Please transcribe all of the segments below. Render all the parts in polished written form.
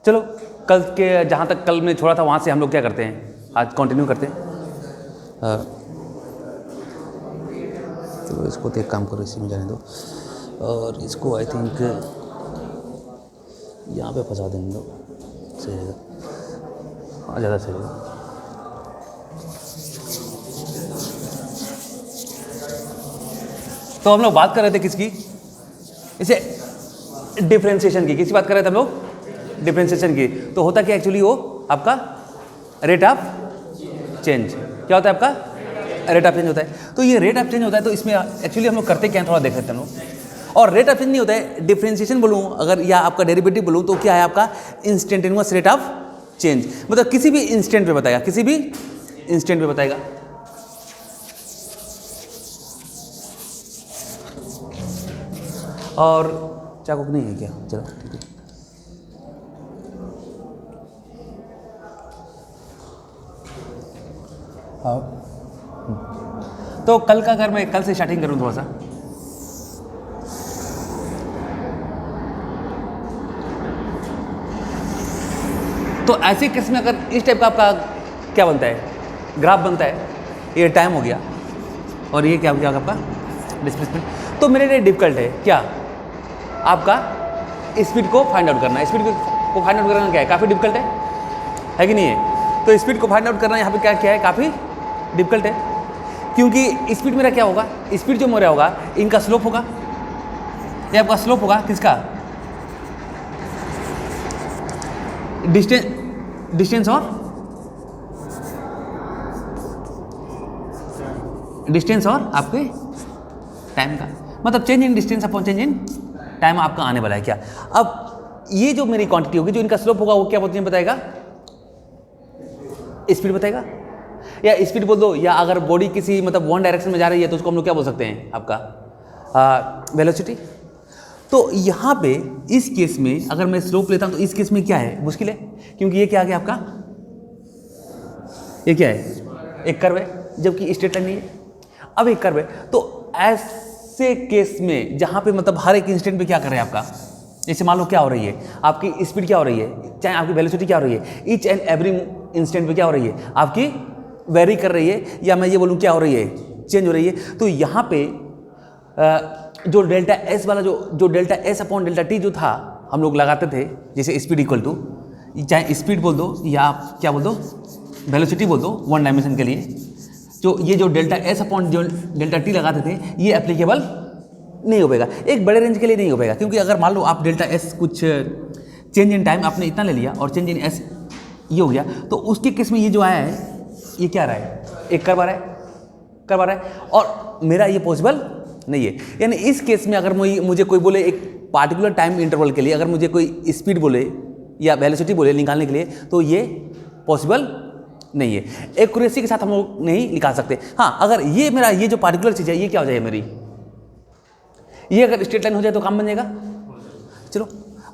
चलो कल के जहाँ तक कल में छोड़ा था वहाँ से हम लोग क्या करते हैं, आज कंटिन्यू करते हैं। चलो इसको तो एक काम करो, इसी में जाने दो, और इसको आई थिंक यहाँ पे फंसा देंगे लोग, सही रहेगा। हाँ ज़्यादा सही रहेगा। तो हम लोग बात कर रहे थे किसकी, इसे डिफरेंशिएशन की। किसकी बात कर रहे थे हम लोग, डिफरेंशिएशन की। तो होता क्या एक्चुअली, वो आपका रेट ऑफ चेंज। क्या होता है आपका, रेट ऑफ चेंज होता है। तो ये रेट ऑफ चेंज होता है, तो इसमें एक्चुअली हम लोग करते क्या है, थोड़ा देख लेते हैं हम लोग। और रेट ऑफ चेंज नहीं होता है, डिफरेंशिएशन बोलूँ अगर या आपका डेरिवेटिव बोलूँ तो क्या है आपका, इंस्टेंटेनियस रेट ऑफ चेंज। मतलब किसी भी इंस्टेंट पे बताएगा, किसी भी इंस्टेंट पे बताएगा। और चाकू नहीं है क्या, चलो ठीक है। तो कल का अगर मैं कल से स्टार्टिंग करूं थोड़ा सा, तो ऐसे केस में अगर इस टाइप का आपका क्या बनता है, ग्राफ बनता है। ये टाइम हो गया और ये क्या हो गया आपका डिस्प्लेसमेंट। तो मेरे लिए डिफिकल्ट है क्या, आपका स्पीड को फाइंड आउट करना। स्पीड को फाइंड आउट करना क्या है, काफ़ी डिफिकल्ट है कि नहीं है। तो स्पीड को फाइंड आउट करना यहाँ पे क्या है, काफ़ी डिफिकल्ट है। क्योंकि स्पीड मेरा क्या होगा, स्पीड जो मेरा होगा इनका स्लोप होगा, ये आपका स्लोप होगा किसका, डिस्टेंस और आपके टाइम का, मतलब change in distance upon change in time आपका आने वाला है क्या। अब ये जो मेरी क्वांटिटी होगी, जो इनका स्लोप होगा वो क्या बताएगा, स्पीड बताएगा, या स्पीड बोल दो, या अगर बॉडी किसी मतलब वन डायरेक्शन में जा रही है तो उसको हम लोग क्या बोल सकते हैं, आपका वेलोसिटी। तो यहाँ पे इस केस में अगर मैं स्लोप लेता हूँ तो इस केस में क्या है, मुश्किल है, क्योंकि ये क्या आ गया आपका, ये क्या है, एक कर्व है, जबकि स्ट्रेट लाइन नहीं है। अब एक कर्व है, तो ऐसे केस में जहाँ पे मतलब हर एक इंस्टेंट पे क्या कर रहे हैं आपका, जैसे मान लो क्या हो रही है आपकी स्पीड, क्या हो रही है, चाहे आपकी वेलोसिटी क्या हो रही है, ईच एंड एवरी इंस्टेंट पे क्या हो रही है आपकी, वेरी कर रही है, या मैं ये बोलूँ क्या हो रही है, चेंज हो रही है। तो यहाँ पे जो डेल्टा एस वाला जो delta s upon delta T जो था हम लोग लगाते थे, जैसे स्पीड इक्वल टू, चाहे स्पीड बोल दो या आप क्या बोल दो, वेलोसिटी बोल दो वन डायमेंशन के लिए, जो ये जो डेल्टा एस अपॉन जो डेल्टा टी लगाते थे ये एप्लीकेबल नहीं हो पाएगा, एक बड़े रेंज के लिए नहीं हो पाएगा। क्योंकि अगर मान लो आप डेल्टा एस कुछ चेंज इन टाइम आपने इतना ले लिया और चेंज इन एस ये हो गया, तो उसके केस में ये जो आया है ये क्या रहा है, एक कर्व आ रहा है, और मेरा ये पॉसिबल नहीं है। यानी इस केस में अगर मुझे कोई बोले एक पार्टिकुलर टाइम इंटरवल के लिए अगर मुझे कोई स्पीड बोले या वेलोसिटी बोले निकालने के लिए, तो ये पॉसिबल नहीं है, एक्यूरेसी के साथ हम लोग नहीं निकाल सकते। हाँ, अगर ये मेरा ये जो पार्टिकुलर चीज़ है ये क्या हो जाए मेरी, ये अगर स्ट्रेट लाइन हो जाए तो काम बन जाएगा। चलो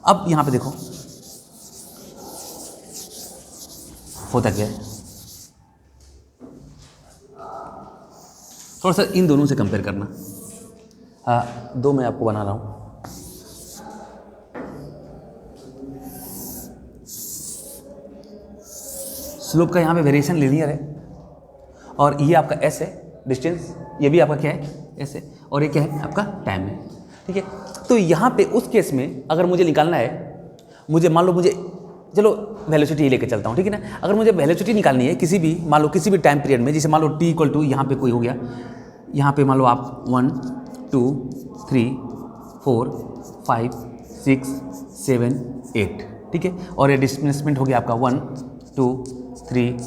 अब यहाँ पे देखो होता क्या है, थोड़ा सा इन दोनों से कंपेयर करना। हाँ, दो मैं आपको बना रहा हूँ। स्लोप का यहाँ पे वेरिएशन लीनियर है, और ये आपका एस है डिस्टेंस, ये भी आपका क्या है एस है, और ये क्या है आपका टाइम है, ठीक है। तो यहाँ पे उस केस में अगर मुझे निकालना है, मुझे मान लो मुझे चलो वेलोसिटी ही लेके चलता हूँ, ठीक है ना। अगर मुझे वेलोसिटी निकालनी है किसी भी मान लो किसी भी टाइम पीरियड में, जैसे मान लो टी इक्वल टू यहाँ पे कोई हो गया, यहाँ पे मान लो आप 1 2 3 4 5 6 7 8, ठीक है, और ये डिस्प्लेसमेंट हो गया आपका 1 2 3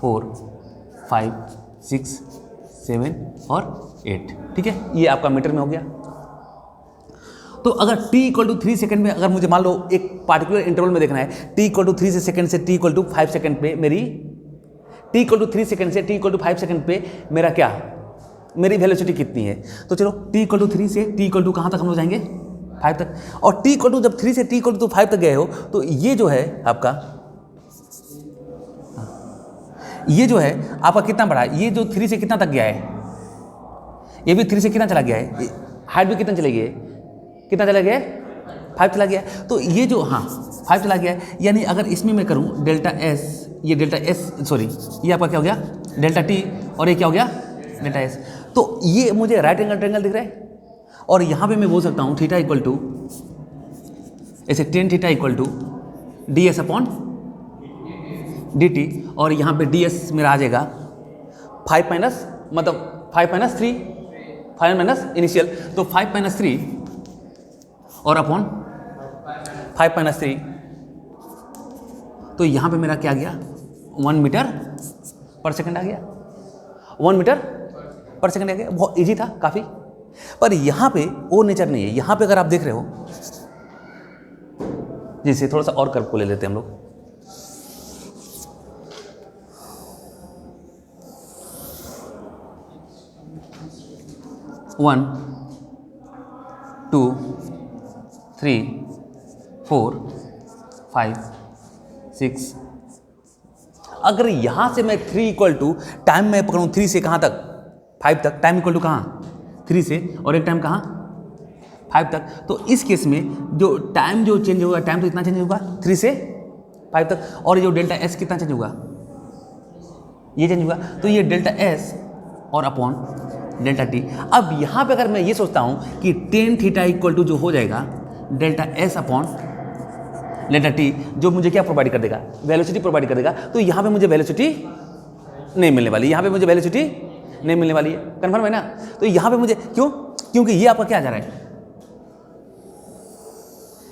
4 5 6 7 और 8, ठीक है, ये आपका मीटर में हो गया। तो अगर t इक्वल टू 3 सेकेंड में अगर मुझे मान लो एक पार्टिकुलर इंटरवल में देखना है, t इक्वल टू 3 सेकेंड से t इक्वल टू 5 सेकेंड पे मेरी t इक्वल टू 3 सेकेंड से t इक्वल टू 5 सेकेंड पे मेरा क्या, मेरी वेलोसिटी कितनी है। तो चलो t इक्वल टू 3 से t इक्वल टू कहाँ तक हम लोग जाएंगे 5 तक, और t इक्वल टू जब 3 से t इक्वल टू 5 तक गए हो तो ये जो है आपका, ये जो है आपका कितना बढ़ा, ये जो 3 से कितना तक गया है, ये भी 3 से कितना चला गया है, हाइट भी कितना चली गई है, कितना चला गया है 5 चला गया। तो ये जो, हाँ 5 चला गया है, यानी अगर इसमें मैं करूँ डेल्टा एस, ये डेल्टा एस सॉरी ये आपका क्या हो गया डेल्टा टी, और ये क्या हो गया डेल्टा एस। तो ये मुझे राइट एंगल ट्रायंगल दिख रहा है, और यहाँ पे मैं बोल सकता हूँ थीटा इक्वल टू ऐसे ten theta equal to d s upon d t, और यहाँ पे डी एस मेरा आ जाएगा 5 माइनस मतलब 5 माइनस 3, 5 माइनस इनिशियल, तो 5 माइनस 3 और अपॉन 5 माइनस 3, तो यहाँ पे मेरा क्या गया 1 मीटर पर सेकंड आ गया, 1 मीटर पर सेकंड आ गया। बहुत इजी था काफ़ी, पर यहाँ पे वो नेचर नहीं है। यहाँ पे अगर आप देख रहे हो, जिसे थोड़ा सा और कर्व को ले लेते हैं हम लोग, वन 2 3 4 5 6, अगर यहाँ से मैं 3 इक्वल टू टाइम में पकड़ूँ 3 से कहाँ तक 5 तक, टाइम इक्वल टू कहाँ 3 से और एक टाइम कहाँ 5 तक, तो इस केस में जो टाइम जो चेंज होगा, टाइम तो इतना चेंज होगा 3 से 5 तक, और ये जो डेल्टा एस कितना चेंज होगा, ये चेंज होगा। तो ये डेल्टा एस और अपॉन डेल्टा टी। अब यहाँ पे अगर मैं ये सोचता हूँ कि टेन थीटा इक्वल टू जो हो जाएगा delta s upon delta T, जो मुझे क्या प्रोवाइड कर देगा, वेलोसिटी प्रोवाइड कर देगा। तो यहाँ पे मुझे वेलोसिटी नहीं मिलने वाली, यहाँ पे मुझे वेलोसिटी नहीं मिलने वाली है, कन्फर्म है ना। तो यहाँ पे मुझे क्यों, क्योंकि ये आपका क्या आ जा रहा है,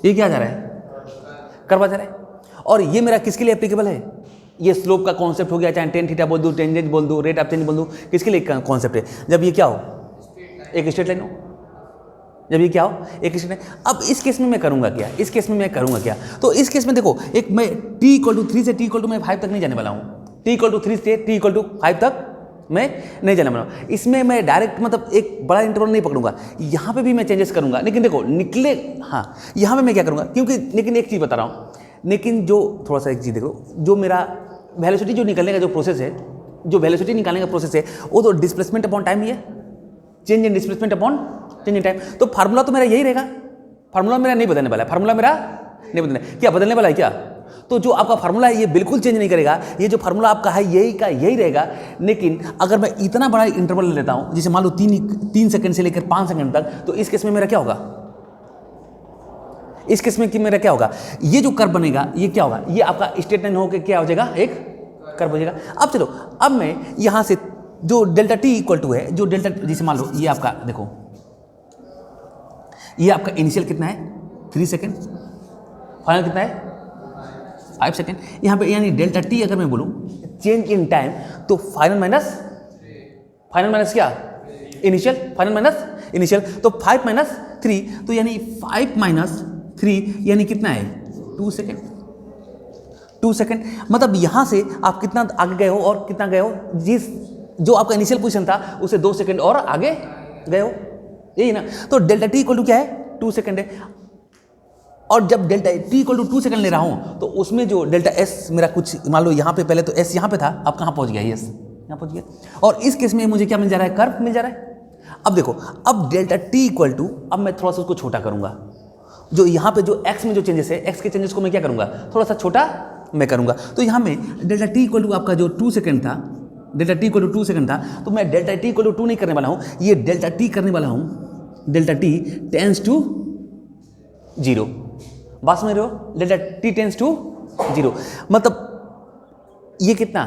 ये क्या आ जा रहा है कर्व आ जा रहा है, और ये मेरा किसके लिए एप्लीकेबल है, ये स्लोप का कॉन्सेप्ट हो गया, चाहे टेन थीटा बोल दूँ, टेंजेंट बोल दूँ, रेट ऑफ चेंज बोल दूँ, किसके लिए कॉन्सेप्ट है, जब ये क्या हो एक स्ट्रेट लाइन हो, जब ये क्या हो एक स्ट्रेट लाइन। अब इस केस में मैं करूँगा क्या, इस केस में मैं करूँगा क्या, तो इस केस में देखो एक मैं t इक्वल टू 3 से t इक्वल टू मैं 5 तक नहीं जाने वाला हूँ, t इक्वल टू 3 से t इक्वल टू 5 तक मैं नहीं जाने वाला हूँ। इसमें मैं डायरेक्ट मतलब एक बड़ा इंटरवल नहीं पकड़ूंगा, यहाँ पे भी मैं चेंजेस करूँगा, लेकिन देखो निकले, हाँ यहाँ पे मैं क्या करूँगा, क्योंकि लेकिन एक चीज़ बता रहा हूँ, लेकिन जो थोड़ा सा एक चीज़ देखो, जो मेरा वेलोसिटी जो निकलने का जो प्रोसेस है, जो वेलोसिटी निकालने का प्रोसेस है, वो तो डिस्प्लेसमेंट अपॉन टाइम ही है, change in displacement upon change in time. तो फार्मूला तो मेरा यही रहेगा, फार्मूला मेरा नहीं बदलने वाला है, फार्मूला मेरा नहीं बदलने, क्या बदलने वाला है क्या, तो जो आपका फार्मूला है ये बिल्कुल चेंज नहीं करेगा, ये जो फार्मूला आपका है यही का यही रहेगा। लेकिन अगर मैं इतना बड़ा इंटरवल ले लेता हूँ, जैसे मान लो 3 सेकंड से लेकर 5 सेकंड तक, तो इस केस में मेरा क्या होगा, इस केस में कि मेरा क्या होगा, ये जो कर्व बनेगा ये क्या होगा, ये आपका स्ट्रेट लाइन होकर क्या हो जाएगा, एक कर्व हो जाएगा। अब चलो, अब मैं यहाँ से जो डेल्टा टी इक्वल टू है, जो डेल्टा जैसे मान लो ये आपका देखो, ये आपका इनिशियल कितना है 3 सेकेंड, फाइनल कितना है 5 सेकेंड। यहाँ पे यानी डेल्टा टी अगर मैं बोलूँ चेंज इन टाइम, तो फाइनल माइनस क्या इनिशियल, फाइनल माइनस इनिशियल, तो 5 माइनस 3, तो यानी 5 माइनस 3 यानी कितना है 2 सेकेंड, 2 सेकेंड। मतलब यहाँ से आप कितना आगे गए हो और कितना गए हो, जिस जो आपका इनिशियल पोजीशन था उसे 2 सेकेंड और आगे गए हो, यही ना। तो डेल्टा टी इक्वल टू क्या है 2 सेकेंड है, और जब delta t equal to 2 second ले रहा हूँ, तो उसमें जो डेल्टा एस मेरा कुछ मान लो यहाँ पे पहले तो एस यहाँ पे था, अब कहाँ पहुँच गया, एस यहाँ पहुँच गया, और इस केस में मुझे क्या मिल जा रहा है, कर्व मिल जा रहा है। अब देखो, अब डेल्टा टी इक्वल टू, अब मैं थोड़ा सा उसको छोटा करूँगा, जो यहाँ पे जो एक्स में जो चेंजेस है, एक्स के चेंजेस को मैं क्या करूँगा, थोड़ा सा छोटा मैं करूँगा। तो यहाँ में डेल्टा टी इक्वल टू आपका जो 2 सेकेंड था, delta t equal to 2 second था, तो मैं डेल्टा टी इक्वल टू 2 नहीं करने वाला हूँ, ये डेल्टा टी करने वाला हूँ, डेल्टा टी टेंस टू 0। बात समझ रहे हो, डेल्टा टी टेंस टू 0, मतलब ये कितना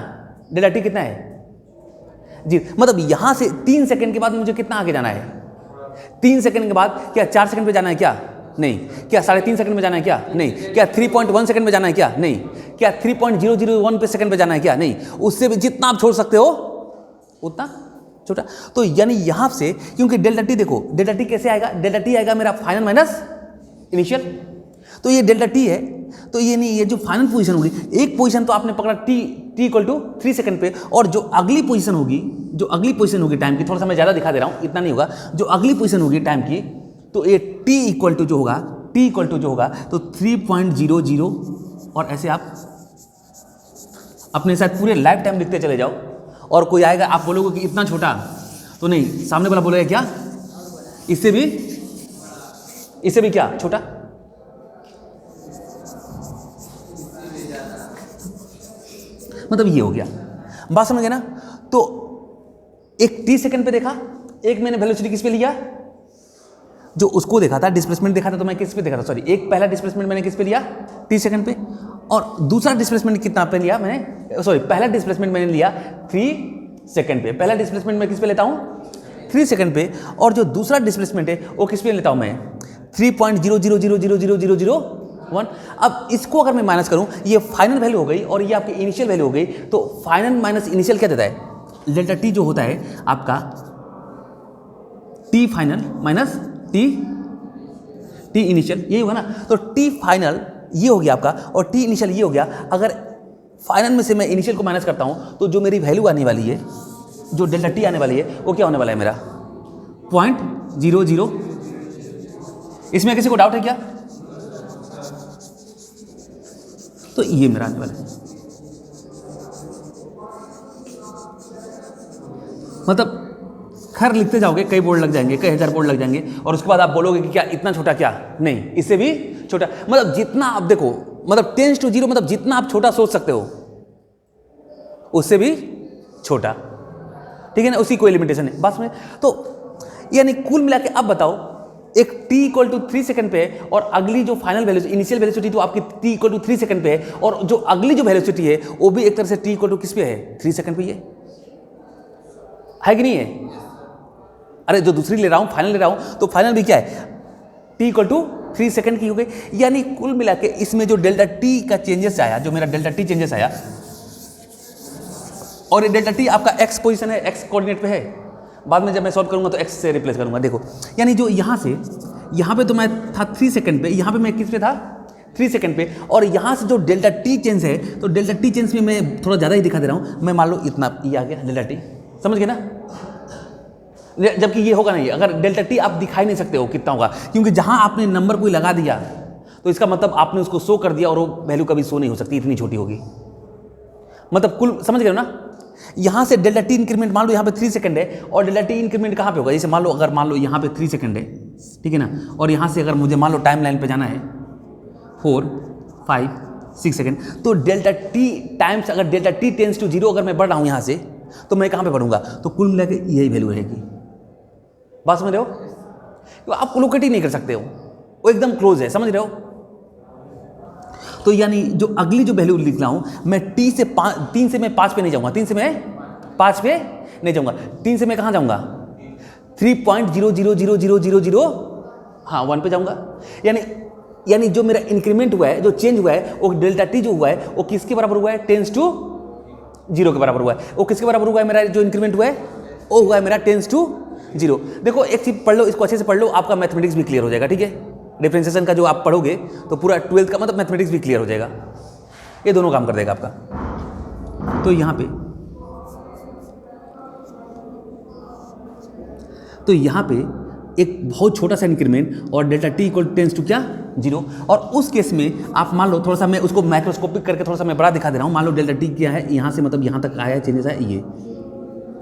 डेल्टा टी कितना है जी, मतलब यहाँ से 3 सेकेंड के बाद मुझे कितना आगे जाना है, 3 सेकेंड के बाद क्या 4 सेकेंड पे जाना है क्या, नहीं, क्या 3.5 सेकंड में जाना है क्या, नहीं, क्या 3.1 सेकंड में जाना है क्या, नहीं, क्या 3.001 पे सेकंड पे जाना है क्या, नहीं, उससे भी जितना आप छोड़ सकते हो उतना छोटा। तो यानी यहाँ से, क्योंकि डेल्टा टी देखो, डेल्टा टी कैसे आएगा, डेल्टा टी आएगा मेरा फाइनल माइनस इनिशियल, तो ये डेल्टा टी है, तो ये नहीं, ये जो फाइनल पोजीशन होगी, एक पोजीशन तो आपने पकड़ा टी इक्वल टू 3 सेकंड पे, और जो अगली पोजीशन होगी, जो अगली पोजीशन होगी टाइम की, थोड़ा सा मैं ज़्यादा दिखा दे रहा हूँ, इतना नहीं होगा, जो अगली पोजीशन होगी टाइम की, तो ये t इक्वल टू जो होगा, t इक्वल टू जो होगा तो 3.00, और ऐसे आप अपने साथ पूरे लाइफ टाइम लिखते चले जाओ, और कोई आएगा आप बोलोगे कि इतना छोटा, तो नहीं, सामने वाला बोलेगा क्या इससे भी क्या छोटा, मतलब ये हो गया, बात समझ गए ना। तो एक t सेकंड पे देखा, एक मैंने वेलोसिटी किस पे लिया, जो उसको देखा था, डिस्प्लेसमेंट देखा था, तो मैं किस पे देखा था, सॉरी, एक पहला डिस्प्लेसमेंट मैंने किस पे लिया, t सेकंड पे, और दूसरा डिस्प्लेसमेंट कितना पे लिया मैंने, सॉरी, पहला डिस्प्लेसमेंट मैंने लिया 3 सेकंड पे। पहला डिस्प्लेसमेंट मैं किस पे लेता हूँ, 3 सेकंड पे, और जो दूसरा डिस्प्लेसमेंट है वो किस पे लेता हूँ मैं, 3.000000001। अब इसको अगर मैं माइनस करूँ, ये फाइनल वैल्यू हो गई और ये आपकी इनिशियल वैल्यू हो गई, तो फाइनल माइनस इनिशियल क्या देता है, डेल्टा टी जो होता है आपका T final minus T initial, यही होगा ना। तो टी फाइनल ये हो गया आपका और टी इनिशियल ये हो गया। अगर फाइनल में से मैं इनिशियल को माइनस करता हूँ तो जो मेरी वैल्यू आने वाली है, जो डेल्टा टी आने वाली है, वो क्या होने वाला है मेरा 0.00। इसमें किसी को डाउट है क्या, तो ये मेरा आने वाला है, मतलब खैर लिखते जाओगे, कई बोर्ड लग जाएंगे, कई हजार बोर्ड लग जाएंगे, और उसके बाद आप बोलोगे कि क्या इतना छोटा, क्या नहीं, इससे भी छोटा, मतलब जितना आप देखो, मतलब 10⁻�0, मतलब जितना आप छोटा सोच सकते हो उससे भी छोटा, ठीक है ना, उसी कोई लिमिटेशन है बस में। तो यानी कुल मिला के अब बताओ, एक t = 3 सेकंड पे है, और अगली जो फाइनल वेलोसिटी, इनिशियल वेलोसिटी तो आपकी t = 3 सेकंड पे है, और जो अगली जो वेलोसिटी है वो भी एक तरह से t = किस पे है, 3 सेकंड पे है कि नहीं है। अरे जो दूसरी ले रहा हूं, फाइनल ले रहा हूं, तो फाइनल भी क्या है, t = 3 सेकंड की हो गई। यानी कुल मिला के इसमें जो डेल्टा टी का चेंजेस आया, जो मेरा डेल्टा टी चेंजेस आया, और ये डेल्टा टी आपका x पोजीशन है, x कोऑर्डिनेट पे है, बाद में जब मैं सॉल्व करूंगा तो x से रिप्लेस करूंगा। देखो यानी जो यहाँ से यहाँ पे तो मैं था 3 सेकंड पे, यहाँ पे मैं किस पे था 3 सेकंड पे, और यहाँ से जो डेल्टा टी चेंज है, तो डेल्टा टी चेंज में मैं थोड़ा ज़्यादा ही दिखा दे रहा हूँ, मैं मान लो इतना ये आ गया डेल्टा टी, समझ गए ना, जबकि ये होगा नहीं, अगर डेल्टा टी आप दिखाई नहीं सकते हो कितना होगा, क्योंकि जहाँ आपने नंबर कोई लगा दिया तो इसका मतलब आपने उसको शो कर दिया, और वो वैल्यू कभी शो नहीं हो सकती, इतनी छोटी होगी, मतलब कुल समझ गए ना। यहाँ से डेल्टा टी इंक्रीमेंट मान लो यहाँ पे 3 सेकंड है, और डेल्टा टी इंक्रीमेंट कहाँ पे होगा, जैसे मान लो, अगर मान लो यहाँ पे 3 सेकंड है, ठीक है ना, और यहाँ से अगर मुझे मान लो टाइम लाइन पे जाना है 4, 5, 6 सेकंड, तो डेल्टा टी टाइम्स, अगर डेल्टा टी टेंस टू 0 अगर मैं बढ़ रहा हूँ यहाँ से, तो मैं कहाँ पे बढ़ूंगा, तो कुल मिला के यही वैल्यू रहेगी, बात समझ रहे हो, तो आप कोलोकेट ही नहीं कर सकते हो, वो एकदम क्लोज है, समझ रहे हो। तो यानी जो अगली जो वैल्यू लिख रहा हूं मैं, तीन से मैं 5 पे नहीं जाऊंगा, 3 से मैं 5 पे नहीं जाऊंगा, 3 से मैं कहां जाऊंगा 3.00000, हाँ 1 पे जाऊंगा। यानी जो मेरा इंक्रीमेंट हुआ है, जो चेंज हुआ है, वो डेल्टा टी जो हुआ है वो किसके बराबर हुआ है, 10⁻0 के बराबर हुआ है। वो किसके बराबर हुआ है, मेरा जो इंक्रीमेंट हुआ है वो हुआ है मेरा 10⁻0। देखो एक चीज पढ़ लो, इसको अच्छे से पढ़ लो, आपका मैथमेटिक्स भी क्लियर हो जाएगा, ठीक है। डिफरेंशिएशन का जो आप पढ़ोगे तो पूरा 12th का मतलब मैथमेटिक्स भी क्लियर हो जाएगा, ये दोनों काम कर देगा आपका। तो यहाँ पे एक बहुत छोटा सा इंक्रीमेंट, और डेल्टा टी = 0, और उस केस में आप मान लो, थोड़ा सा मैं उसको माइक्रोस्कोपिक करके थोड़ा सा मैं बड़ा दिखा दे रहा हूँ, मान लो डेल्टा टी क्या है, यहाँ से मतलब यहाँ तक आया है, चेंजेस है,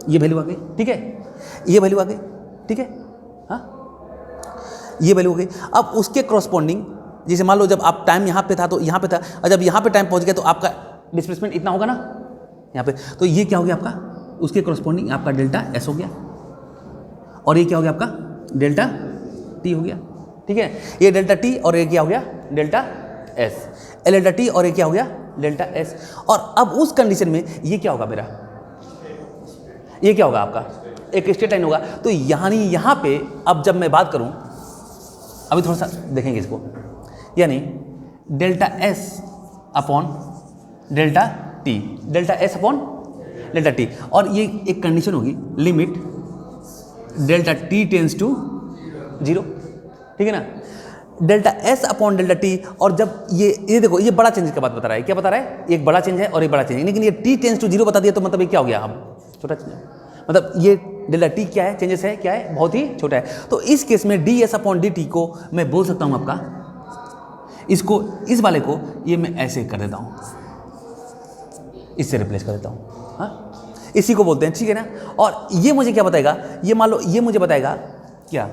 ये वैल्यू आ गई, ठीक है, ये वैल्यू आ गई, ठीक है, हाँ ये वैल्यू हो गई। अब उसके करस्पॉन्डिंग, जैसे मान लो जब आप टाइम यहाँ पे था तो यहाँ पे था, और जब यहाँ पे टाइम पहुँच गया तो आपका डिस्प्लेसमेंट इतना होगा ना यहाँ पे, तो ये क्या हो गया आपका, उसके करस्पॉन्डिंग आपका डेल्टा एस हो गया, और ये क्या हो गया आपका डेल्टा टी हो गया, ठीक है। ये डेल्टा टी और ये क्या हो गया डेल्टा एस, डेल्टा टी और ये क्या हो गया डेल्टा एस। और अब उस कंडीशन में ये क्या होगा मेरा, ये क्या होगा आपका एक स्ट्रेट लाइन होगा। तो यहाँ पे अब जब मैं बात करूँ, अभी थोड़ा सा देखेंगे इसको, यानी delta s upon delta t, delta s upon delta t, और ये एक कंडीशन होगी, limit delta t tends to 0, ठीक है ना, delta s upon delta t. और जब ये देखो, ये बड़ा चेंज की बात बता रहा है, क्या बता रहा है, एक बड़ा चेंज है और एक बड़ा चेंज है, लेकिन ये टी टेंस टू 0 बता दिया, तो मतलब ये क्या हो गया, अब छोटा चेंज, मतलब ये डेल्टा टी क्या है, चेंजेस है, क्या है, बहुत ही छोटा है। तो इस केस में D s upon d T को मैं बोल सकता हूं आपका, इसको, इस वाले को ये मैं ऐसे कर देता हूं, इससे रिप्लेस कर देता हूं, हाँ इसी को बोलते हैं, ठीक है ना। और ये मुझे क्या बताएगा, ये मान लो ये मुझे बताएगा क्या,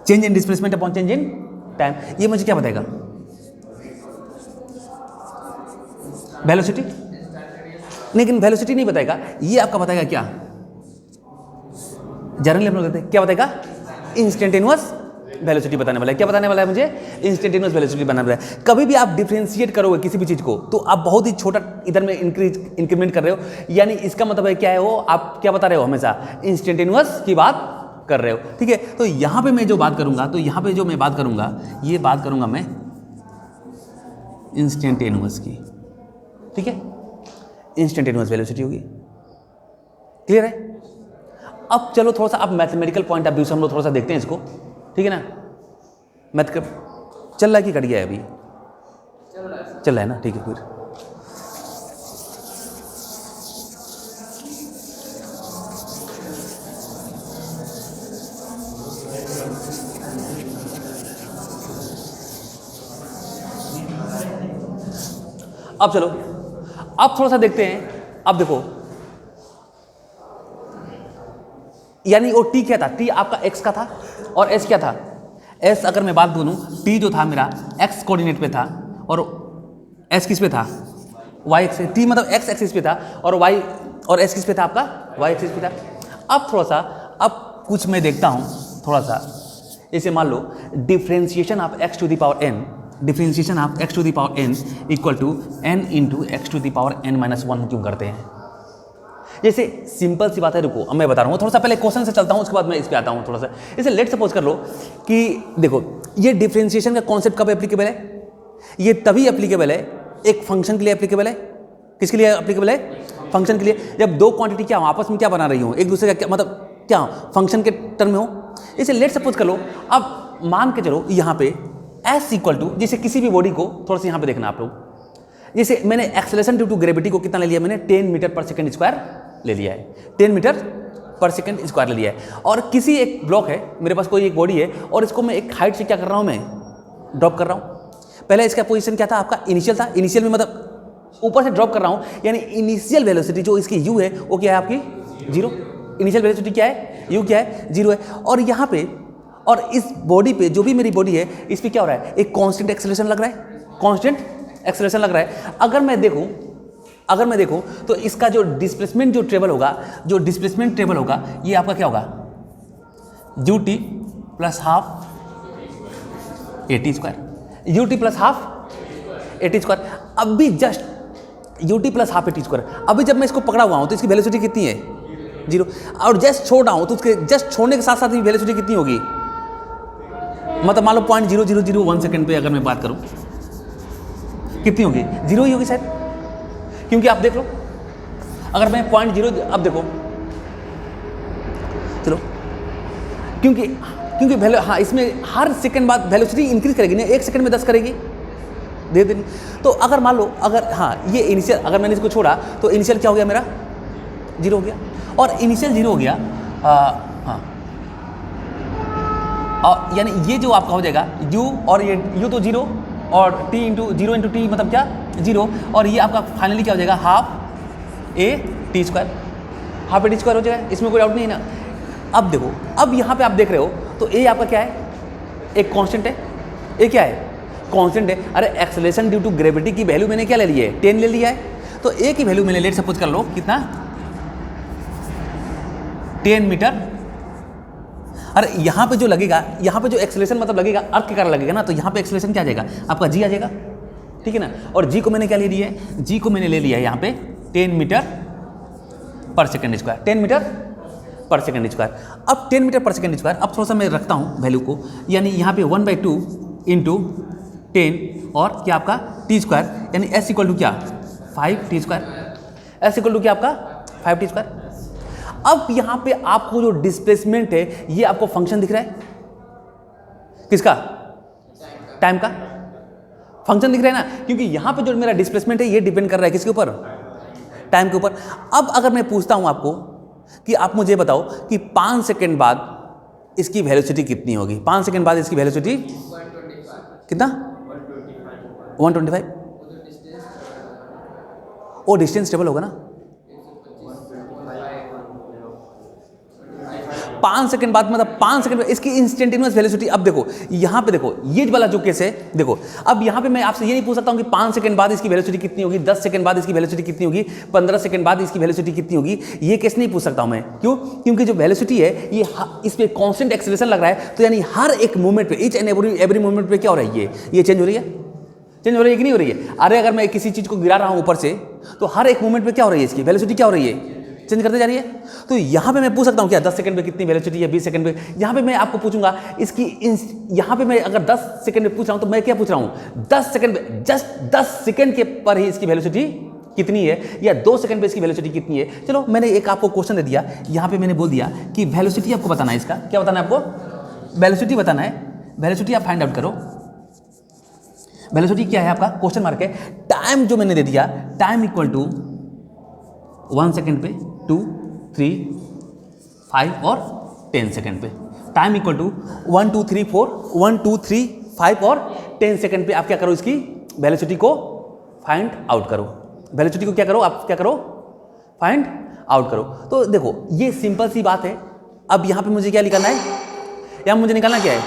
change in displacement upon change in time, ये मुझे क्या बताएगा? वेलोसिटी, लेकिन वेलोसिटी नहीं बताएगा, ये आपका बताएगा क्या? जनरली हम लोग कहते हैं क्या बताएगा? इंस्टेंटेनियस वेलोसिटी बताने वाला है। क्या बताने वाला है मुझे? इंस्टेंटेनियस वेलोसिटी बनाने वाला है। कभी भी आप डिफरेंशिएट करोगे किसी भी चीज को तो आप बहुत ही छोटा इधर में इंक्रीमेंट कर रहे हो, यानी इसका मतलब है क्या है? वो आप क्या बता रहे हो? हमेशा इंस्टेंटेनियस की बात कर रहे हो, ठीक है। तो यहां पे मैं जो बात करूंगा, तो यहां पे जो मैं बात करूंगा, ये बात करूंगा मैं इंस्टेंटेनियस की, ठीक है। इंस्टेंटेनियस वेलोसिटी होगी, क्लियर है? अब चलो थोड़ा सा आप मैथमेटिकल पॉइंट ऑफ व्यू से हम लोग थोड़ा सा देखते हैं इसको, ठीक है ना। मैथ चल रहा है कि कट गया है? अभी चल रहा है ना, ठीक है। फिर अब चलो, अब थोड़ा सा देखते हैं। अब देखो, यानी वो टी क्या था? टी आपका एक्स का था और एस क्या था? एस अगर मैं बात बोलूं, टी जो था मेरा एक्स कोऑर्डिनेट पे था और एस किस पे था? Y x. टी मतलब एक्स एक्सिस पे था और वाई और एस किस पे था? आपका वाई एक्सिस पे था। अब थोड़ा सा, अब कुछ मैं देखता हूं थोड़ा सा, जैसे मान लो differentiation of x to the power n, differentiation of x to the power n equal to n into x to the power n minus one क्यों करते हैं? जैसे सिंपल सी बात है, रुको अब मैं बता रहा हूँ, थोड़ा सा पहले क्वेश्चन से चलता हूँ, उसके बाद मैं इस पे आता हूँ थोड़ा सा। जैसे लेट सपोज कर लो कि देखो, ये डिफरेंशिएशन का कॉन्सेप्ट कब एप्लीकेबल है? ये तभी एप्लीकेबल है, एक फंक्शन के लिए एप्लीकेबल है। किसके लिए एप्लीकेबल है? फंक्शन के लिए। जब दो क्वांटिटी क्या हो, आपस में क्या बना रही हो, एक दूसरे का क्या मतलब क्या फंक्शन के टर्म में हो। इसे लेट सपोज कर लो, अब मान के चलो यहाँ पे एस इक्वल टू, जैसे किसी भी बॉडी को थोड़ा सा यहाँ पे देखना आप लोग, जैसे मैंने एक्सेलरेशन ड्यू टू ग्रेविटी को कितना ले लिया मैंने? 10 मीटर पर सेकंड स्क्वायर ले लिया है, 10 मीटर पर सेकंड स्क्वायर ले लिया है। और किसी एक ब्लॉक है, मेरे पास कोई एक बॉडी है और इसको मैं एक हाइट से क्या कर रहा हूँ, मैं ड्रॉप कर रहा हूँ। पहले इसका पोजीशन क्या था? आपका इनिशियल था। इनिशियल में मतलब ऊपर से ड्रॉप कर रहा हूँ, यानी इनिशियल वेलोसिटी जो इसकी यू है वो क्या है? आपकी जीरो। इनिशियल वेलोसिटी क्या है? यू क्या है? जीरो है। और यहाँ पे और इस बॉडी पे, जो भी मेरी बॉडी है, इस पर क्या हो रहा है? एक कांस्टेंट एक्सेलरेशन लग रहा है, कांस्टेंट एक्सेलरेशन लग रहा है। अगर मैं देखूं तो इसका जो डिस्प्लेसमेंट जो ट्रेवल होगा, ये आपका क्या होगा? U t plus half a t square, u t plus half a t square. अभी just u t plus half a t square, अभी जब मैं इसको पकड़ा हुआ हूं तो इसकी वेलोसिटी कितनी है? जीरो। और जस्ट छोड़ रहा हूं तो उसके जस्ट छोड़ने के साथ साथ ही वेलोसिटी कितनी होगी? मतलब मान लो 0.0001 सेकंड पे अगर मैं बात करूं, कितनी होगी? जीरो ही होगी शायद, क्योंकि आप देख लो, अगर मैं 0.0, अब देखो चलो, क्योंकि हाँ, इसमें हर सेकंड बाद वेलोसिटी इंक्रीज करेगी ना, एक सेकंड में 10 करेगी धीरे धीरे। तो अगर मान लो, अगर हाँ ये इनिशियल, अगर मैंने इसको छोड़ा तो इनिशियल क्या हो गया मेरा? जीरो हो गया। और इनिशियल जीरो हो गया, हाँ, और यानी ये जो आपका हो जाएगा u, और ये u तो जीरो और t into zero into T मतलब क्या? जीरो। और ये आपका फाइनली क्या हो जाएगा? Half a t square, half a t square हो जाएगा, इसमें कोई डाउट नहीं है ना। अब देखो, अब यहाँ पे आप देख रहे हो तो ए आपका क्या है? एक कांस्टेंट है। ए क्या है? कांस्टेंट है। अरे एक्सेलरेशन ड्यू टू ग्रेविटी की वैल्यू मैंने क्या ले ली है? 10 ले लिया है। तो ए की वैल्यू मैंने लेट सपोज कर लो कितना? 10 मीटर। अरे यहाँ पे जो लगेगा, यहाँ पे जो एक्सेलरेशन मतलब लगेगा अर्थ के कारण लगेगा ना, तो यहाँ पे एक्सेलरेशन क्या आ जाएगा? आपका जी आ जाएगा, ठीक है ना। और जी को मैंने क्या ले लिया है? जी को मैंने ले लिया है यहाँ पे 10 मीटर पर सेकंड स्क्वायर, 10 मीटर पर सेकंड स्क्वायर। अब 10 मीटर पर सेकंड स्क्वायर, अब थोड़ा सा मैं रखता हूँ वैल्यू को, यानी यहाँ पे 1/2 इंटू 10 और क्या आपका टी स्क्वायर, यानी एस इक्वल टू क्या? 5 t square. S equal to क्या आपका? 5 टी स्क्वायर। अब यहां पे आपको जो डिस्प्लेसमेंट है, ये आपको फंक्शन दिख रहा है किसका? टाइम का फंक्शन दिख रहा है ना, क्योंकि यहां पे जो मेरा डिस्प्लेसमेंट है ये डिपेंड कर रहा है किसके ऊपर? टाइम के ऊपर। अब अगर मैं पूछता हूं आपको कि आप मुझे बताओ कि 5 सेकंड बाद इसकी वेलोसिटी कितनी होगी? 5 सेकंड बाद इसकी वेलोसिटी कितना? 125। वो डिस्टेंस टेबल होगा ना, 5 सेकंड बाद मतलब 5 सेकंड बाद इसकी इंस्टेंटेनियस वेलोसिटी। अब देखो यहाँ पे देखो ये वाला जो केस है, देखो अब यहाँ पे मैं आपसे ये नहीं पूछ सकता हूँ कि 5 सेकंड बाद इसकी वेलोसिटी कितनी होगी, 10 सेकंड बाद इसकी वेलोसिटी कितनी होगी, 15 सेकंड बाद इसकी वेलोसिटी कितनी होगी, ये केस नहीं पूछ सकता हूँ मैं। क्यों? क्योंकि जो वेलोसिटी है ये इस पे कांस्टेंट एक्सेलरेशन लग रहा है, तो यानी हर एक मूवमेंट पे, ईच एंड एवरी मूवमेंट पे क्या हो रहा है, ये चेंज हो रही है, चेंज हो रही है कि नहीं हो रही है। अरे अगर मैं किसी चीज को गिरा रहा हूं ऊपर से, तो हर एक मूवमेंट पे क्या हो रही है, इसकी वेलोसिटी क्या हो रही है, चेंज करते जा रही है। तो यहाँ पे मैं पूछ सकता हूँ क्या 10 सेकंड पे कितनी वेलोसिटी है, 20 सेकंड पे। यहाँ पे मैं आपको पूछूंगा इसकी यहाँ पे मैं अगर 10 सेकंड पे पूछ रहा हूँ तो मैं क्या पूछ रहा हूँ, 10 सेकंड पे, जस्ट 10 सेकंड के पर ही इसकी वेलोसिटी कितनी है, या 2 सेकंड पे इसकी वेलोसिटी कितनी है। चलो मैंने एक आपको क्वेश्चन दे दिया, यहाँ पे मैंने बोल दिया कि वेलोसिटी आपको बताना है, इसका क्या बताना है आपको, वेलोसिटी बताना है। वेलोसिटी आप फाइंड आउट करो, वेलोसिटी क्या है आपका, क्वेश्चन मार्क है। टाइम जो मैंने दे दिया, टाइम इक्वल टू 1 सेकंड पे, 2, 3, 5 और 10 सेकंड पे। टाइम इक्वल टू 1, 2, 3, 4, 1, 2, 3, 5 और 10 सेकंड पे आप क्या करो, इसकी वेलोसिटी को फाइंड आउट करो। वेलोसिटी को क्या करो, आप क्या करो, फाइंड आउट करो। तो देखो ये सिंपल सी बात है। अब यहाँ पे मुझे क्या निकालना है, यहाँ मुझे निकालना क्या है,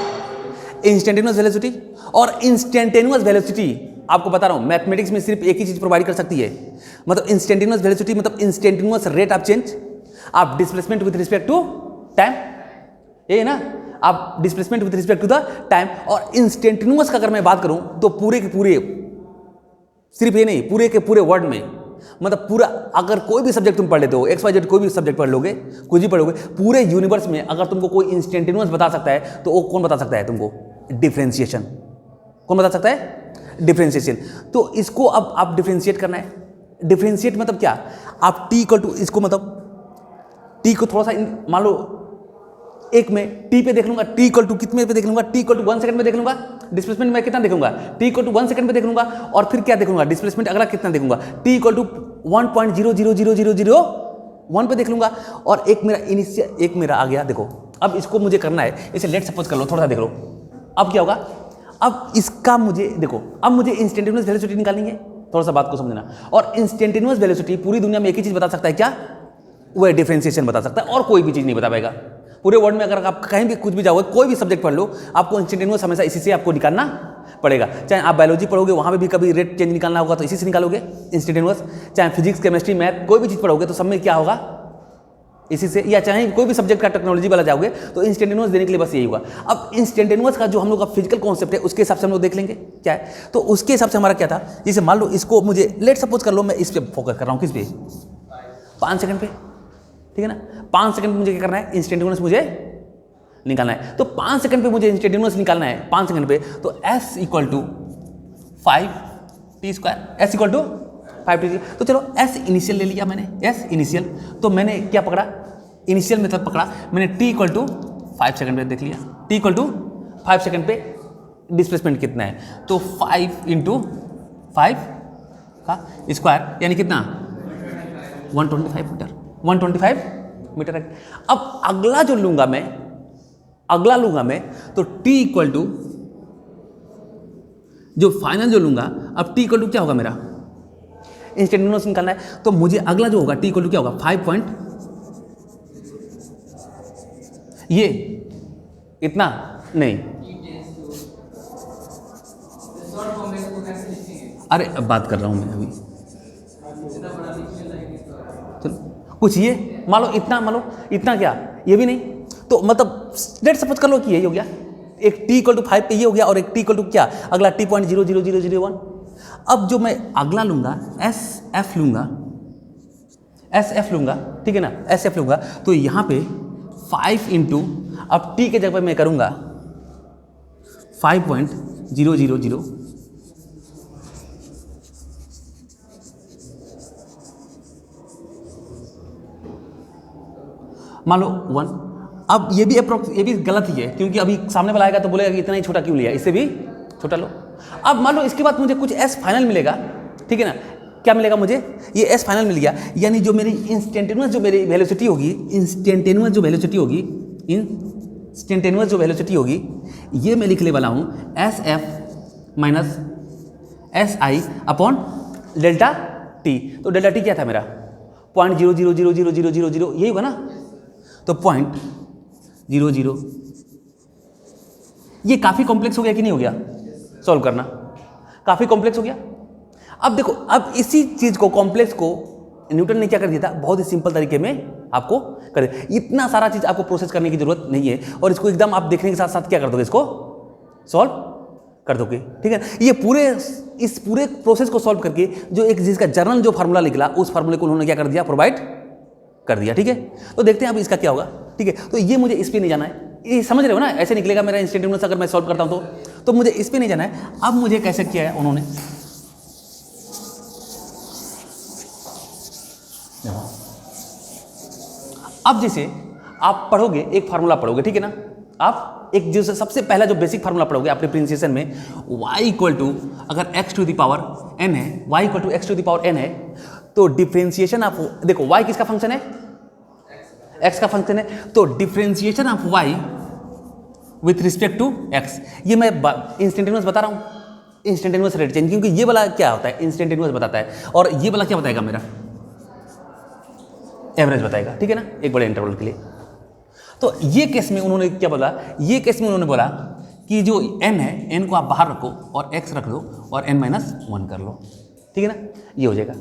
इंस्टेंटेनियस वेलोसिटी। और इंस्टेंटेनियस वेलोसिटी आपको बता रहा हूं मैथमेटिक्स में सिर्फ एक ही चीज प्रोवाइड कर सकती है, मतलब इंस्टेंटेनियस वेलोसिटी मतलब instantaneous rate of change of displacement with respect to time, ये है ना, आप displacement with respect to the time. और इंस्टेंटेनियस का अगर मैं बात करूं तो पूरे के पूरे, सिर्फ ये नहीं, पूरे के पूरे वर्ल्ड में, मतलब पूरा, अगर कोई भी सब्जेक्ट तुम पढ़ लेते हो, XYZ कोई भी सब्जेक्ट पढ़ लोगे, कुछ भी पढ़ोगे, पूरे यूनिवर्स में अगर तुमको कोई इंस्टेंटेनियस बता सकता है तो वो कौन बता सकता है तुमको, डिफरेंशिएशन। कौन बता सकता है, डिफरेंशिएशन। तो इसको अब आप डिफरेंशिएट करना है। डिफरेंशिएट मतलब क्या, आप टी इक्वल टू, इसको मतलब टी को थोड़ा सा मान लो एक में टी पे देख लूंगा, टी इक्वल टू कितने पे देख लूंगा, टी इक्वल टू 1 सेकंड में देख लूंगा, डिस्प्लेसमेंट मैं कितना देखूंगा, टी इक्वल टू 1 सेकंड में देख लूंगा, और फिर क्या देखूंगा, डिस्प्लेसमेंट अगला कितना देखूंगा, टी इक्वल टू 1.0000001 पे देख लूंगा। और एक मेरा इनिशियल, एक मेरा आ गया, देखो अब इसको मुझे करना है, इसे लेट सपोज कर लो, थोड़ा सा देख लो। अब क्या होगा, अब इसका मुझे देखो, अब मुझे इंस्टेंटेनियस वेलोसिटी निकालनी है, थोड़ा सा बात को समझना। और इंस्टेंटेनियस वेलोसिटी पूरी दुनिया में एक ही चीज बता सकता है, क्या, वो डिफरेंशिएशन बता सकता है, और कोई भी चीज नहीं बता पाएगा पूरे वर्ल्ड में। अगर आप कहीं भी कुछ भी जाओगे, कोई भी सब्जेक्ट पढ़ लो, आपको इंस्टेंटेनियस हमेशा इसी से आपको निकालना पड़ेगा। चाहे आप बायोलॉजी पढ़ोगे, वहाँ पे भी कभी रेट चेंज निकालना होगा तो इसी से निकालोगे इंस्टेंटेनियस। चाहे फिजिक्स, केमिस्ट्री, मैथ, कोई भी चीज़ पढ़ोगे तो सब में क्या होगा, इसी से। या चाहे कोई भी सब्जेक्ट का टेक्नोलॉजी वाला जाओगे तो इंस्टेंटेनियस देने के लिए बस यही होगा। अब इंस्टेंटेनियस का जो हम लोग का फिजिकल कॉन्सेप्ट है, उसके हिसाब से हम लोग देख लेंगे क्या है। तो उसके हिसाब से हमारा क्या था, जैसे मान लो इसको मुझे लेट सपोज कर लो, मैं इस पर फोकस कर रहा हूँ, किस पे, 5 सेकंड पे, ठीक है ना। 5 सेकंड पे मुझे क्या करना है, इंस्टेंटेनियस मुझे निकालना है। तो 5 सेकंड पे मुझे इंस्टेंटेनियस निकालना है, 5 सेकंड पे। तो S equal to 5t², S equal to 5t। तो चलो S इनिशियल ले लिया मैंने, S इनिशियल। तो मैंने क्या पकड़ा, इनिशियल मेथड पकड़ा मैंने, t इक्वल टू 5 सेकंड पे देख लिया, t इक्वल टू 5 सेकंड पे डिस्प्लेसमेंट कितना है, तो 5 × 5 का स्क्वायर यानी कितना, 125 मीटर, 125 मीटर। अब अगला जो लूंगा मैं, अगला लूंगा मैं, तो t इक्वल टू, जो फाइनल जो लूंगा, अब t इक्वल टू क्या होगा मेरा, इंस्टेंटेनियस निकालना है। तो मुझे अगला जो होगा t इक्वल टू क्या होगा, 5 पॉइंट, ये इतना नहीं, अरे अब बात कर रहा हूं मैं अभी, चलो कुछ ये मान लो, इतना मान लो, इतना क्या, ये भी नहीं। तो मतलब लेट सपोज कर लो कि यही हो गया, एक t इक्वल टू 5 पे ये हो गया, और एक t इक्वल टू क्या, अगला t.0000001। अब जो मैं अगला लूंगा, SF लूंगा, SF लूंगा, ठीक है ना, SF लूंगा। तो यहाँ पे 5 × अब t के जगह पे मैं करूंगा 5.000 मान लो 1। अब ये भी गलत ही है, क्योंकि अभी सामने वाला आएगा तो बोलेगा कि इतना ही छोटा क्यों लिया, इससे भी छोटा लो। अब मान लो इसके बाद मुझे कुछ S फाइनल मिलेगा, ठीक है ना, क्या मिलेगा मुझे, ये S फाइनल मिल गया, यानी जो मेरी इंस्टेंटेनियस जो मेरी वेलोसिटी होगी, इंस्टेंटेनियस जो वेलोसिटी होगी, ये मैं लिखने वाला हूँ SF minus SI upon delta t। तो डेल्टा t क्या था मेरा, 0.0000000, यही होगा ना। तो 0 0। ये काफ़ी कॉम्प्लेक्स हो गया कि नहीं हो गया सॉल्व करना? काफ़ी कॉम्प्लेक्स हो गया। अब देखो, अब इसी चीज़ को कॉम्प्लेक्स को न्यूटन ने क्या कर दिया था, बहुत ही सिंपल तरीके में आपको कर दिया। इतना सारा चीज़ आपको प्रोसेस करने की जरूरत नहीं है, और इसको एकदम आप देखने के साथ साथ क्या कर दोगे, इसको सॉल्व कर दोगे, ठीक है। ये इस पूरे प्रोसेस को सॉल्व करके जो एक जिसका जर्नल जो फार्मूला निकला, उस फार्मूले को उन्होंने क्या कर दिया, प्रोवाइड कर दिया, ठीक है। तो देखते हैं अब इसका क्या होगा, ठीक है। तो ये मुझे इस पर नहीं जाना है, ये समझ रहे हो ना, ऐसे निकलेगा मेरा इंस्टेंटेनियस अगर मैं सॉल्व करता हूँ तो मुझे इस पर नहीं जाना है। अब मुझे कैसे किया है उन्होंने, अब जैसे आप पढ़ोगे, एक फार्मूला पढ़ोगे, ठीक है ना, आप एक जो सबसे पहला जो बेसिक फार्मूला पढ़ोगे आप डिफरेंशिएशन में, y इक्वल टू अगर x to the power n है, y equal to x to the power n है, तो डिफरेंशिएशन ऑफ, देखो y किसका फंक्शन है, x का फंक्शन है, तो differentiation of y with respect to x, ये मैं इंस्टेंटेनियस बता रहा हूँ, इंस्टेंटेनियस रेट चेंज, क्योंकि ये वाला क्या होता है, इंस्टेंटेनियस बताता है, और ये वाला क्या बताएगा, मेरा एवरेज बताएगा, ठीक है ना, एक बड़े इंटरवल के लिए। तो ये केस में उन्होंने क्या बोला, ये केस में उन्होंने बोला कि जो n है, n को आप बाहर रखो और x रख दो और n-1 कर लो, ठीक है ना, ये हो जाएगा,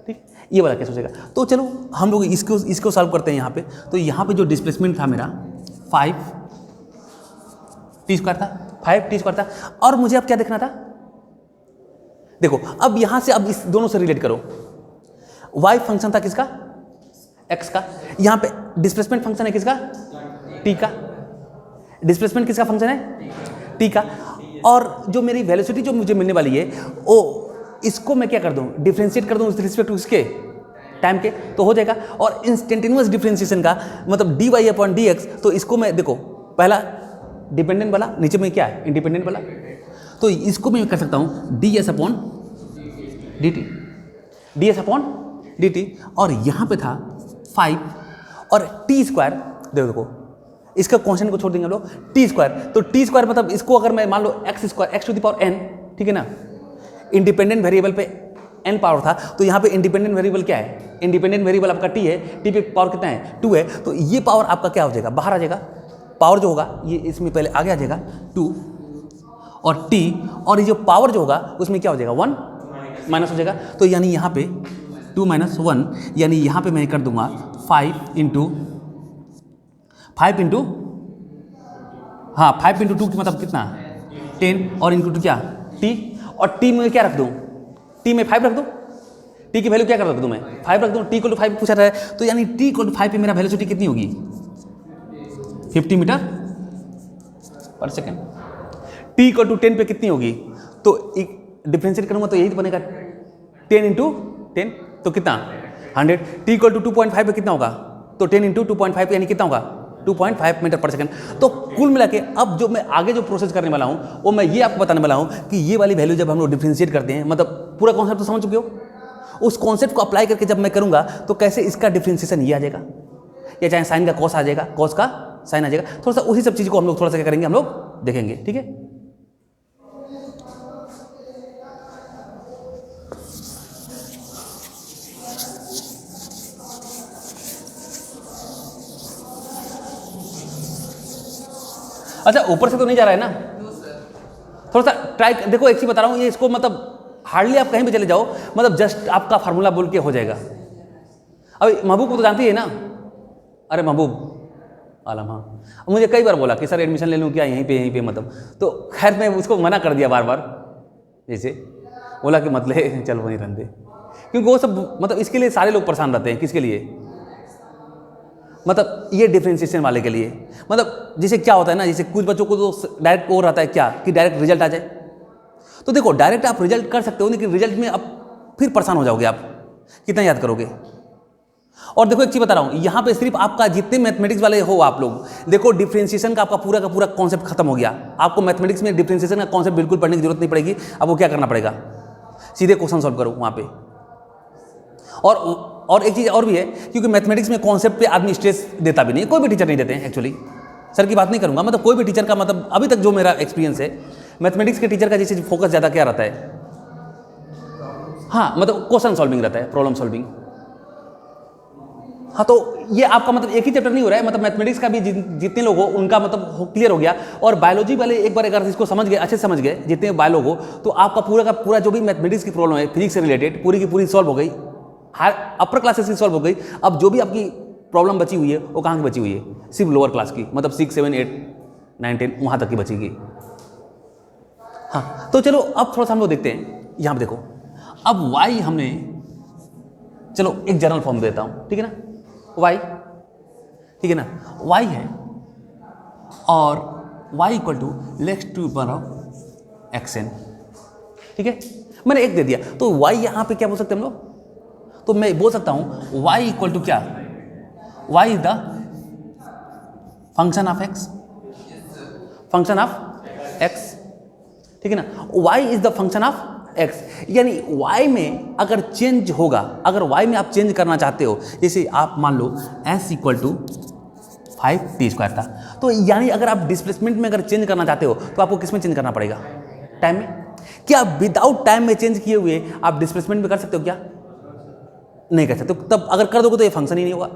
ठीक, ये वाला केस हो जाएगा। तो चलो हम लोग इसको सॉल्व करते हैं यहाँ पे। तो यहाँ पे जो डिस्प्लेसमेंट था मेरा 5t² था, 5t² था, और मुझे अब क्या देखना था, देखो अब यहाँ से अब इस दोनों से रिलेट करो, y फंक्शन था किसका, x का, यहाँ पे डिस्प्लेसमेंट फंक्शन है किसका, t का, डिस्प्लेसमेंट किसका फंक्शन है, t का, और जो मेरी वेलोसिटी जो मुझे मिलने वाली है वो, इसको मैं क्या कर दूं, डिफरेंशिएट कर दूं विद रिस्पेक्ट टू इसके टाइम के, तो हो जाएगा। और इंस्टेंटेनियस डिफरेंशिएशन का मतलब dy/dx, तो इसको मैं देखो, पहला डिपेंडेंट वाला, नीचे में क्या है, इंडिपेंडेंट वाला, तो इसको मैं कर सकता हूँ ds/dt, और यहाँ पे था 5 और t², देखो इसका कॉन्स्टेंट को छोड़ देंगे हम लोग, t², तो t² मतलब इसको अगर मैं मान लो x² x to the power n, ठीक है ना, इंडिपेंडेंट वेरिएबल पे n पावर था, तो यहाँ पे इंडिपेंडेंट वेरिएबल क्या है, इंडिपेंडेंट वेरिएबल आपका t है, t पे पावर कितना है, 2 है, तो ये पावर आपका क्या हो जाएगा, बाहर आ जाएगा, पावर जो होगा ये इसमें पहले आगे आ जाएगा 2 और t, और ये जो पावर जो होगा उसमें क्या हो जाएगा, 1 माइनस हो जाएगा, तो यानी यहाँ पे 2 - 1, यानी यहाँ पे मैं कर दूंगा 5 इंटू 5 इंटू 2 की मतलब कितना 10, और इंटू 2 क्या t, और t में क्या रख दूँ, t में 5 रख दूँ, t की वैल्यू क्या कर रख दूँ मैं, 5 रख दूँ, t = 5 पूछा था, तो यानी t = 5 पे मेरा वेलोसिटी कितनी होगी, 50 मीटर पर सेकेंड, t = 10 पे कितनी होगी, तो डिफरेंशिएट करूँगा तो यही तो बनेगा 10 इंटू 10, तो कितना 100, t = 2.5 पे कितना होगा, तो 10 इंटू 2.5 यानी कितना होगा 2.5 मीटर पर सेकंड। तो कुल मिला के अब जो मैं आगे जो प्रोसेस करने वाला हूँ वो मैं ये आपको बताने वाला हूँ कि ये वाली वैल्यू जब हम लोग डिफरेंशिएट करते हैं, मतलब पूरा कॉन्सेप्ट तो समझ चुके हो, उस कॉन्सेप्ट को अप्लाई करके जब मैं करूँगा तो कैसे इसका डिफरेंशिएशन ये आ जाएगा, या चाहे साइन का कॉस आ जाएगा, कॉस का साइन आ जाएगा, थोड़ा सा उसी सब चीज़ को हम लोग थोड़ा सा क्या करेंगे, हम लोग देखेंगे, ठीक है। अच्छा ऊपर से तो नहीं जा रहा है ना, थोड़ा सा ट्राई देखो, एक चीज बता रहा हूँ, ये इसको मतलब हार्डली आप कहीं भी चले जाओ, मतलब जस्ट आपका फार्मूला बोल के हो जाएगा। अभी महबूब को तो जानती है ना, अरे महबूब आलम, हाँ, मुझे कई बार बोला कि सर एडमिशन ले लूँ क्या यहीं पे मतलब, तो खैर मैं उसको मना कर दिया बार बार, जैसे बोला कि मतलब चल वहीं रहने दे, क्योंकि वो सब मतलब इसके लिए सारे लोग परेशान रहते हैं, किसके लिए, मतलब ये डिफरेंशिएशन वाले के लिए, मतलब जैसे क्या होता है ना, जैसे कुछ बच्चों को तो डायरेक्ट वो रहता है क्या कि डायरेक्ट रिजल्ट आ जाए, तो देखो डायरेक्ट आप रिजल्ट कर सकते हो, लेकिन रिजल्ट में अब फिर परेशान हो जाओगे आप, कितना याद करोगे। और देखो एक चीज बता रहा हूँ, यहाँ पे सिर्फ आपका जितने मैथमेटिक्स वाले हो आप लोग, देखो डिफरेंशिएशन का आपका पूरा का पूरा कॉन्सेप्ट खत्म हो गया, आपको मैथमेटिक्स में डिफरेंशिएशन का कॉन्सेप्ट बिल्कुल पढ़ने की जरूरत नहीं पड़ेगी, आपको क्या करना पड़ेगा, सीधे क्वेश्चन सॉल्व करो वहाँ पे। और एक चीज़ और भी है, क्योंकि मैथमेटिक्स में कॉन्सेप्ट पे आदमी स्ट्रेस देता भी नहीं, कोई भी टीचर नहीं देते हैं एक्चुअली, सर की बात नहीं करूँगा, मतलब कोई भी टीचर का मतलब अभी तक जो मेरा एक्सपीरियंस है, मैथमेटिक्स के टीचर का जैसे फोकस ज़्यादा क्या रहता है, हाँ मतलब क्वेश्चन सॉल्विंग रहता है, प्रॉब्लम सॉल्विंग, हाँ, तो ये आपका मतलब एक ही चैप्टर नहीं हो रहा है, मतलब मैथमेटिक्स का भी जितने लोग हो उनका मतलब क्लियर हो गया। और बायोलॉजी वाले एक बार अगर इसको समझ गए, अच्छे से समझ गए जितने बायो हो, तो आपका पूरा का पूरा जो भी मैथमेटिक्स की प्रॉब्लम है फिजिक्स से रिलेटेड पूरी की पूरी सॉल्व हो गई, हर अपर क्लासेस की सॉल्व हो गई। अब जो भी आपकी प्रॉब्लम बची हुई है वो कहाँ की बची हुई है? सिर्फ लोअर क्लास की, मतलब 6, 7, 8, 9, 10 वहाँ तक की बचेगी। हाँ, तो चलो अब थोड़ा सा हम लोग देखते हैं। यहाँ पे देखो, अब y हमने, चलो एक जनरल फॉर्म देता हूँ, ठीक है ना, y, ठीक है ना, y है और y इक्वल टू लेक्स टू पावर ऑफ xn, ठीक है, मैंने एक दे दिया, तो y यहाँ पे क्या बोल सकते हैं हम लोग? तो मैं बोल सकता हूँ y इक्वल टू क्या, y is the function of x, function of x, ठीक है ना, y is the function of x, यानी y में अगर चेंज होगा, अगर y में आप चेंज करना चाहते हो, जैसे आप मान लो s इक्वल टू 5t² था, तो यानी अगर आप डिस्प्लेसमेंट में अगर चेंज करना चाहते हो तो आपको किस में चेंज करना पड़ेगा? टाइम में। क्या विदाउट टाइम में चेंज किए हुए आप डिस्प्लेसमेंट में कर सकते हो क्या? नहीं कर सकते। तब अगर कर दोगे तो ये फंक्शन ही नहीं होगा,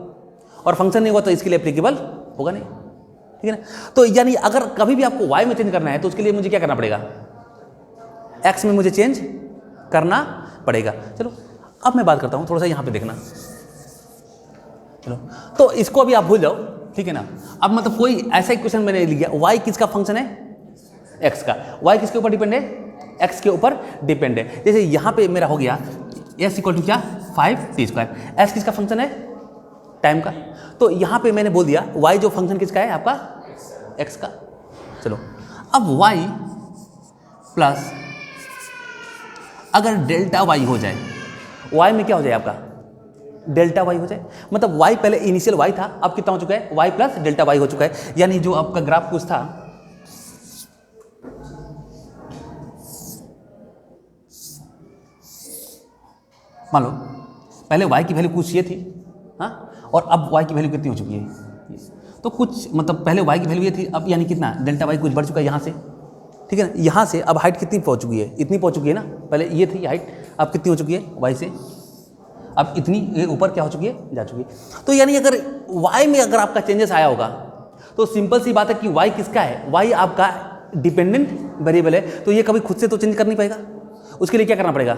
और फंक्शन नहीं होगा तो इसके लिए एप्लीकेबल होगा नहीं, ठीक है ना। तो यानी अगर कभी भी आपको y में चेंज करना है तो उसके लिए मुझे क्या करना पड़ेगा? x में मुझे चेंज करना पड़ेगा। चलो अब मैं बात करता हूँ, थोड़ा सा यहाँ पे देखना, चलो तो इसको अभी आप भूल जाओ, ठीक है ना। अब मतलब कोई ऐसा इक्वेशन मैंने लिया, y किसका फंक्शन है? x का। y किसके ऊपर डिपेंड है? x के ऊपर डिपेंड है। जैसे यहाँ पे मेरा हो गया s इक्वल टू क्या, 5t²। s किसका फंक्शन है? टाइम का। तो यहाँ पे मैंने बोल दिया y जो फंक्शन किसका है आपका? x का। चलो अब y प्लस अगर डेल्टा y हो जाए, y में क्या हो जाए आपका? डेल्टा y हो जाए, मतलब y पहले इनिशियल y था, अब कितना हो चुका है? y प्लस डेल्टा y हो चुका है। यानी जो आपका ग्राफ कुछ था, मान लो पहले y की वैल्यू कुछ ये थी, हाँ, और अब y की वैल्यू कितनी हो चुकी है? तो कुछ मतलब पहले y की वैल्यू ये थी, अब यानी कितना डेल्टा y कुछ बढ़ चुका है यहाँ से, ठीक है ना। यहाँ से अब हाइट कितनी पहुँच चुकी है? इतनी पहुँच चुकी है ना, पहले ये थी हाइट, अब कितनी हो चुकी है y से? अब इतनी ये ऊपर क्या हो चुकी है? जा चुकी है। तो यानी अगर y में अगर आपका चेंजेस आया होगा तो सिंपल सी बात है कि y किसका है? y आपका डिपेंडेंट वेरिएबल है, तो ये कभी खुद से तो चेंज कर नहीं पाएगा। उसके लिए क्या करना पड़ेगा?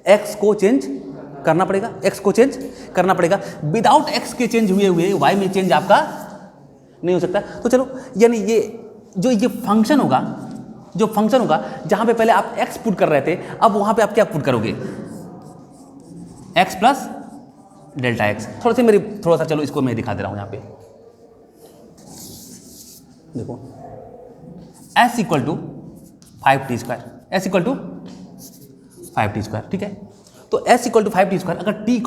x को चेंज करना पड़ेगा, x को चेंज करना पड़ेगा। विदाउट x के चेंज हुए y में चेंज आपका नहीं हो सकता। तो चलो यानी ये जो ये फंक्शन होगा, जो फंक्शन होगा जहां पे पहले आप x पुट कर रहे थे, अब वहां पे आप क्या पुट करोगे? x plus delta x। थोड़ा सा चलो इसको मैं दिखा दे रहा हूं यहाँ पे, देखो s equal to 5t², s equal to 5t², ठीक है। तो s इक्वल टू 5t², अगर t